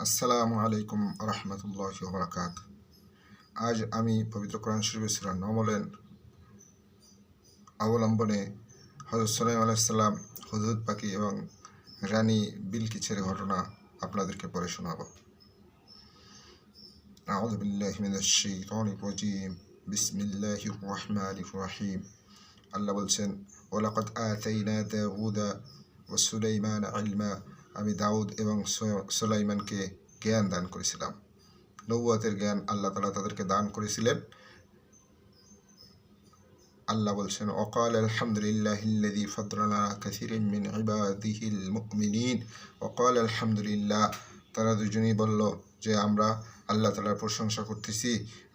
আসসালামু আলাইকুম রহমতুল্লাহি ওয়া বারাকাতুহু। আজ আমি পবিত্র কোরআন শরীফের সূরা নমলের অবলম্বনে হযরত সুলাইমান আলাইহিস সালাম, হুদহুদ পাখি এবং রানী বিলকিসের ঘটনা আপনাদেরকে পড়ে শোনাব। আউযু বিল্লাহি মিনাশ শাইতানির রাজীম। বিসমিল্লাহির রহমানির রহিম। আল্লাহ বলছেন, ওয়ালাকাদ আতাইনা দাউদা ওয়া সুলাইমানা ইলমা। আমি দাউদ এবং সুলাইমানকে জ্ঞান দান করেছিলাম। নবুয়তের জ্ঞান আল্লাহ তাআলা তাদেরকে দান করেছিলেন। আল্লাহ বলছেন, ওয়াকাল আলহামদুলিল্লাহিল্লাযী ফাদ্দালানা কাসীরাম মিন ইবাদিহিল মুমিনিন। ওয়াকাল আলহামদুলিল্লাহ, তারা দুজনেই বলল যে আমরা আল্লাহ তাআলার প্রশংসা করতেছি।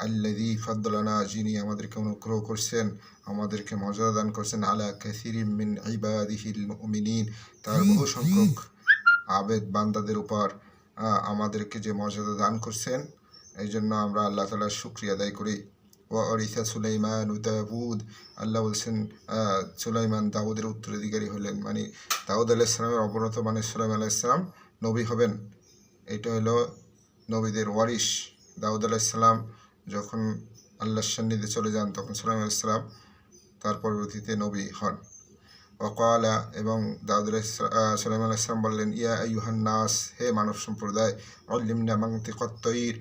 আল্লাযী ফাদ্দালানা, যিনি আমাদেরকে অনুগ্রহ করছেন, আমাদেরকে মর্যাদা দান করছেন, আলা কাসীরিম মিন ইবাদিহিল মুমিনিন, তার বহু সংখ্যক আবেদ বান্দাদের উপর আমাদেরকে যে মর্যাদা দান করছেন, এই জন্য আমরা আল্লাহ তাআলার শুকরিয়া আদায় করি। ওয়ারিসা সুলাইমান ও দাউদ, আল্লাহ বলছেন সুলাইমান দাউদের উত্তরাধিকারী হলেন, মানে দাউদ আলাইহিস সালামের অবনত মানে সুলাইমান আলাইহিস সালাম নবী হবেন। এটা হলো নবীদের ওয়ারিস। দাউদ আলাইহিস সালাম যখন আল্লাহর সান্নিধ্যে চলে যান, তখন সুলাইমান আলাইহিস সালাম তার পরবর্তীতে নবী হন। ওয়াকালা, এবং সুলাইমান আলাইহিস সালাম বললেন, ইয়া আইয়ুহান নাস, হে মানব সম্প্রদায়, উল্লিমনা মানতিকাত তায়র,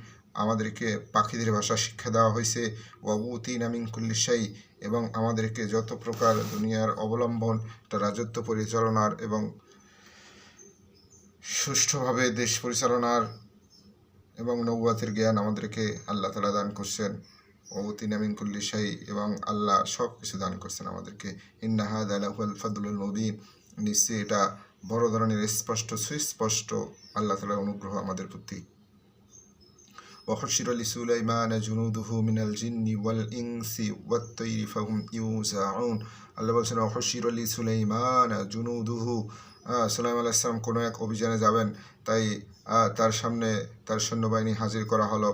আমাদেরকে পাখিদের ভাষা শিক্ষা দেওয়া হয়েছে। ওয়া উতিনা মিন কুল্লি শাই, এবং আমাদেরকে যত প্রকার দুনিয়ার অবলম্বন, রাজত্ব পরিচালনার এবং সুষ্ঠুভাবে দেশ পরিচালনার এবং নবুয়তের জ্ঞান আমাদেরকে আল্লাহ তাআলা দান করছেন। ওয়াউতিনা মিন কুল্লি শাই, এবং আল্লাহ সব কিছু দান করছেন আমাদেরকে। ইন্না হাযা লাহুল ফাদলুল মুবিন, নিশ্চয়ই এটা বড় ধরনের স্পষ্ট সুস্পষ্ট আল্লাহ তাআলার অনুগ্রহ আমাদের প্রতি। وحشر لسليمان جنوده من الجن والإنس والطير فهم يوزعون। আল্লাহ বলছেন, وحشر لسليمان جنوده, সুলাইমান আলাইহিস সালাম কোনো এক অভিযানে যাবেন, তাই তার সামনে তার সৈন্যবাহিনী হাজির করা হলো।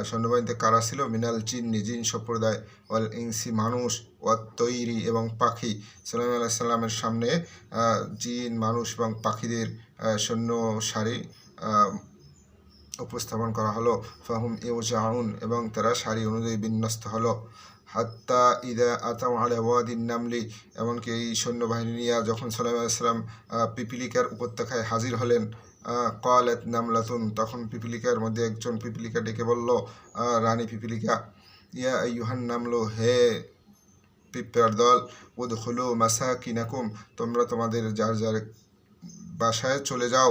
সৈন্যবাহিনীতে কারা ছিল? মিনাল জিন্নি, জিন সম্প্রদায়, ওয়াল ইনসি মানুষ, ওয়াত তৈরি এবং পাখি। সুলাইমান আলাইহিস সালামের সামনে জিন, মানুষ এবং পাখিদের সৈন্য সারি উপস্থাপন করা হলো। ফাহুম ইউজাউন, এবং তারা সারি অনুযায়ী বিন্যস্ত হলো। হাত্তা ইদা আতাউ আলা ওয়াদিন নামলি, এমনকি এই সৈন্যবাহিনী নিয়ে যখন সুলাইমান আলাইহিস সালাম পিপিলিকার উপত্যকায় হাজির হলেন, ক্বালাত নামলাতুন, তখন পিপিলিকার মধ্যে একজন পিপিলিকা ডেকে বলল, রানী পিপিলিকা, ইয়া আইয়ুহান নামলু, হে পিঁপড়ার দল, উদখুলু মাসাকিনাকুম, তোমরা তোমাদের যার যার বাসায় চলে যাও।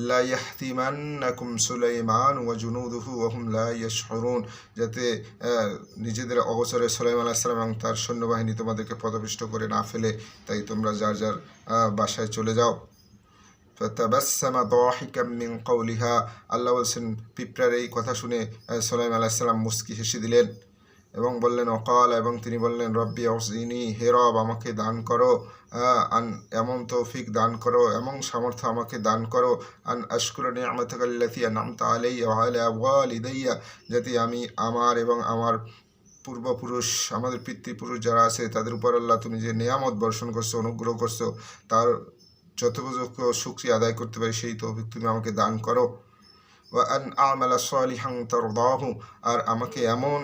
লা ইয়াহতিমান্নাকুম সুলাইমান ওয়া জুনুদুহু ওয়া হুম লা ইয়াশউরুন, যাতে নিজেদের অগোচরে সুলাইমান আলাইহিস সালাম এবং তার সৈন্যবাহিনী তোমাদেরকে পদপিষ্ট করে না ফেলে, তাই তোমরা যার যার বাসায় চলে যাও। ফাতাবাসসামা দাহিকাম মিন কওলিহা, আল্লাহ বলছেন পিঁপড়ার এই কথা শুনে সুলাইমান আলাইহিস সালাম মুস্কি হেসে দিলেন এবং বললেন, অকাল, এবং তিনি বললেন, রব্বি আউযিনি, হে রব আমাকে দান করো, এমন তৌফিক দান করো, এমন সামর্থ্য আমাকে দান করো, আন আশকুরা নি'মাতাকা আল্লাতী আন'আমতা আলাইয়া ওয়া আলা ওয়ালিদাইয়া, যাতে আমি আমার এবং আমার পূর্বপুরুষ, আমাদের পিতৃপুরুষ যারা আছে তাদের উপর আল্লাহ তুমি যে নেয়ামত বর্ষণ করছো, অনুগ্রহ করছো, তার যথোপযুক্ত শুকরিয়া আদায় করতে পারি, সেই তৌফিক তুমি আমাকে দান করো। ওয়া আন আমালা সালিহান তারদাহু, আর আমাকে এমন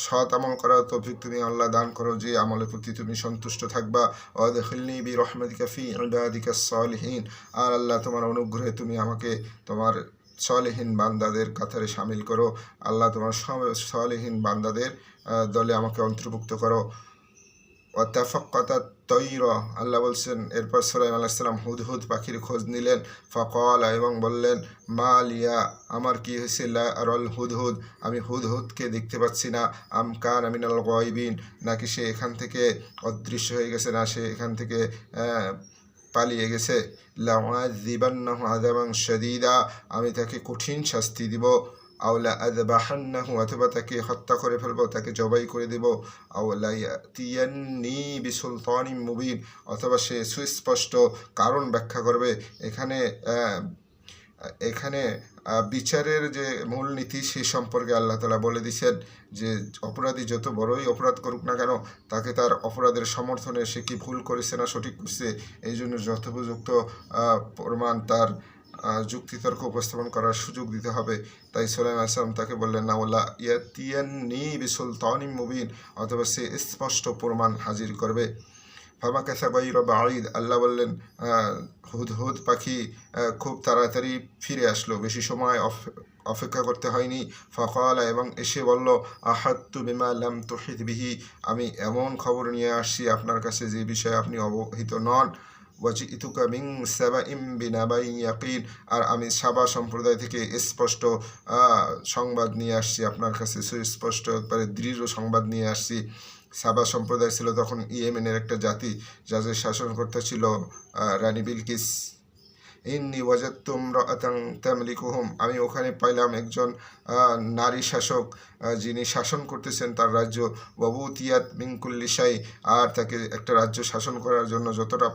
সৎ আমল করার তৌফিক তুমি আল্লাহ দান করো যে আমলের প্রতি তুমি সন্তুষ্ট থাকবা। ওয়াদখিলনি বিরহমাতিকা ফি ইবাদিকাস সালিহিন, আর আল্লাহ তোমার অনুগ্রহে তুমি আমাকে তোমার সালিহিন বান্দাদের কাতারে শামিল করো। আল্লাহ তোমার সালিহিন বান্দাদের দলে আমাকে অন্তর্ভুক্ত করো। ওয়াতাফাক্কাতাত তৈরা, আল্লাহ বলছেন এরপর সুলাইমান আলাইহিস সালাম হুদহুদ পাখির খোঁজ নিলেন। ফাকালা, এবং বললেন, মা লিয়া, আমার কি হয়েছে, লা আরাল হুদহুদ, আমি হুদহুদকে দেখতে পাচ্ছি না। আম কানা মিনাল গায়বিন, নাকি সে এখান থেকে অদৃশ্য হয়ে গেছে, না সে এখান থেকে পালিয়ে গেছে। লাউআযিবান্নাহু আযাবান শাদীদা, আমি তাকে কঠিন শাস্তি দিব। আওলা আযবাহান্নাহু, অথবা তাকে হত্যা করে ফেলবো, তাকে জবাই করে দেব। আওলা ইয়াতিয়ান্নি বিসুলতানিম মুবিন, অথবা সে সুস্পষ্ট কারণ ব্যাখ্যা করবে। এখানে বিচারের যে মূলনীতি সে সম্পর্কে আল্লাহ তাআলা বলে দিয়েছেন যে অপরাধী যত বড়ই অপরাধ করুক না কেন, তাকে তার অপরাধের সমর্থনে সে কি ভুল করেছে না সঠিক করছে, এই জন্য যথোপযুক্ত প্রমাণ তার যুক্তিতর্ক উপস্থাপন করার সুযোগ দিতে হবে। তাই সুলাইমান আলাইহিস সালাম তাকে বললেন, না ওয়ালা ইয়াতিয়ান্নি বিসুলতানিম মুবিন, অথবা সে স্পষ্ট প্রমাণ হাজির করবে। ফামাকাসা গায়রা বাঈদ, আল্লাহ বললেন হুদহুদ পাখি খুব তাড়াতাড়ি ফিরে আসলো, বেশি সময় অপেক্ষা করতে হয়নি। ফাকালা, এবং এসে বলল, আহাত্তু বিমা লাম তুহিত বিহি, আমি এমন খবর নিয়ে আসছি আপনার কাছে যে বিষয়ে আপনি অবহিত নন। ওয়াজিতুকা মিন সাবাইম বিনাবাইন ইয়াকিন, আর আমি সাবা সম্প্রদায় থেকে স্পষ্ট সংবাদ নিয়ে আসছি আপনার কাছে, সুস্পষ্ট একবারে দৃঢ় সংবাদ নিয়ে আসছি। সাবা সম্প্রদায় ছিল তখন ইয়েমেনের একটা জাতি, যাদের শাসনকর্তা ছিল রানী বিলকিস। ইন্নি ওয়াজাদতু ইমরাআতান তামলিকুহুম, আমি ওখানে পাইলাম একজন নারী শাসক, যিনি শাসন করতেছেন তার রাজ্য। ওয়াবুতিয়াত মিন কুল্লি শাই, আর তাকে একটা রাজ্য শাসন করার জন্য যতটা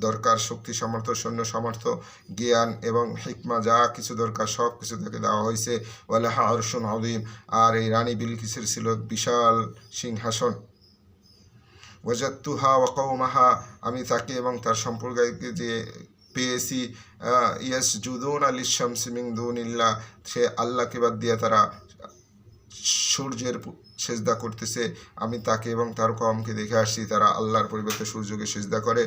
দরকার শক্তি সামর্থ্য, সৈন্য সামর্থ্য, জ্ঞান এবং হিকমা, যা কিছু দরকার সব কিছু তাকে দেওয়া হয়েছে। ওয়ালাহা আরশুন আযীম, আর এই রানী বিলকিসের ছিল বিশাল সিংহাসন। ওয়াজাদতুহা ওয়া কওমাহা, আমি তাকে এবং তার সম্প্রদায়কে যে পেয়েছি, ইয়াসজুদুনা লিশ-শামসি মিন দুনিল্লাহ, সে আল্লাহকে বাদ দিয়ে তারা সূর্যের সেজদা করতেছে। আমি তাকে এবং তার কওমকে দেখে আসছি তারা আল্লাহর পরিবর্তে সূর্যকে সেজদা করে।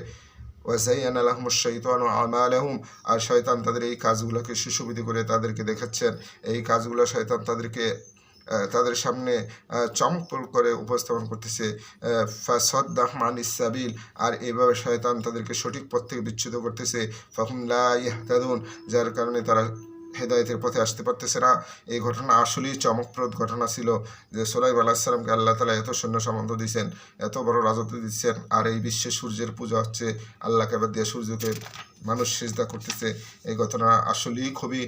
ওয়াজাইয়ানা লাহুমুশ শাইতানু আমালাহুম, আর শয়তান তাদের এই কাজগুলোকে সুশোভিত করে তাদেরকে দেখাচ্ছেন। এই কাজগুলো শয়তান তাদের সামনে চমকপ্রদ করে উপস্থাপন করতেছে। ফাসাদ্দাহুম আনিস সাবিল, আর এইভাবে শয়তান তাদেরকে সঠিক পথ থেকে বিচ্যুত করতেছে। ফাহুম লা ইয়াহতাদুন, যার কারণে তারা হেদায়েতের পথে আসতে পারতেছে না। এই ঘটনা আসলেই চমকপ্রদ ঘটনা ছিল, যে সুলাইমান আলাইহিস সালামকে আল্লাহ তাআলা এত সৈন্য সামন্ত দিচ্ছেন, এত বড় রাজত্ব দিচ্ছেন, আর এই বিশ্বে সূর্যের পূজা হচ্ছে, আল্লাহকে বাদ দিয়ে সূর্যকে মানুষ সিজদা করতেছে। এই ঘটনা আসলেই খুবই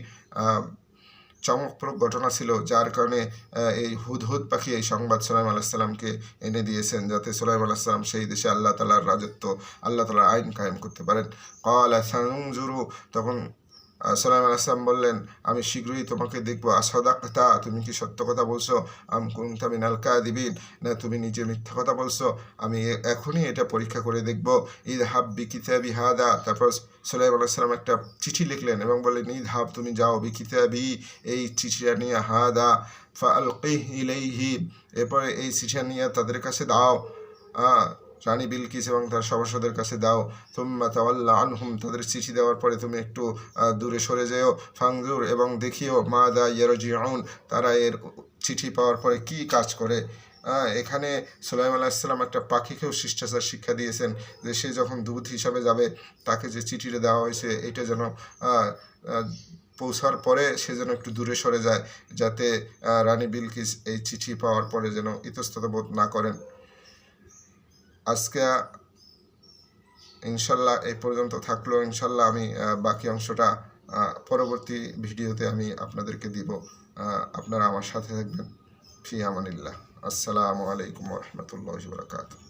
চমকপ্রদ ঘটনা ছিল, যার কারণে এই হুদহুদ পাখি এই সংবাদ সুলাইমান আলাইহিস সালামকে এনে দিয়েছেন, যাতে সুলাইমান আলাইহিস সালাম সেই দেশে আল্লাহ তাআলার রাজত্ব, আল্লাহ তাআলার আইন কায়েম করতে পারেন। ক্বালা সানজুরু, তখন সুলাইমান আলাইহিস সালাম বললেন, আমি শীঘ্রই তোমাকে দেখবো। আসাদাকতা, তুমি কি সত্য কথা বলছো? আম কুনতা মিনাল কাযিবিন, না তুমি নিজে মিথ্যা কথা বলছো? আমি এখনই এটা পরীক্ষা করে দেখব। ইযহাব বিকিতাবি হাদা, তারপর সুলাইমান আলাইহিস সালাম একটা চিঠি লিখলেন এবং বললেন, ইযহাব, তুমি যাও, বিকিতাবি, এই চিঠিটা নিয়ে, হাদা ফাআলকিহ ইলাইহি, এরপরে এই চিঠিটা নিয়ে তাদের কাছে দাও, রানী বিলকিস এবং তার সভাসদের কাছে দাও। তুম্মা তাওয়াল্লা আনহুম, তাদের চিঠি দেওয়ার পরে তুমি একটু দূরে সরে যেও। ফাংজুর, এবং দেখিও, মাদা ইয়ারজিউন, তারা এর চিঠি পাওয়ার পরে কি কাজ করে। এখানে সুলাইমান আলাইহিস সালাম একটা পাখিকেও শিষ্টাচার শিক্ষা দিয়েছেন, যে সে যখন দূত হিসাবে যাবে, তাকে যে চিঠিটা দেওয়া হয়েছে এটা যেন পৌঁছার পরে সে যেন একটু দূরে সরে যায়, যাতে রানী বিলকিস এই চিঠি পাওয়ার পরে যেন ইতস্তত বোধ না করেন। আজকে ইনশাল্লাহ এই পর্যন্ত থাকলো। ইনশাল্লাহ আমি বাকি অংশটা পরবর্তী ভিডিওতে আমি আপনাদেরকে দিব। আপনারা আমার সাথে থাকবেন। ফি আমানিল্লাহ। আসসালামু আলাইকুম ওয়া রাহমাতুল্লাহি ওয়া বারাকাতুহু।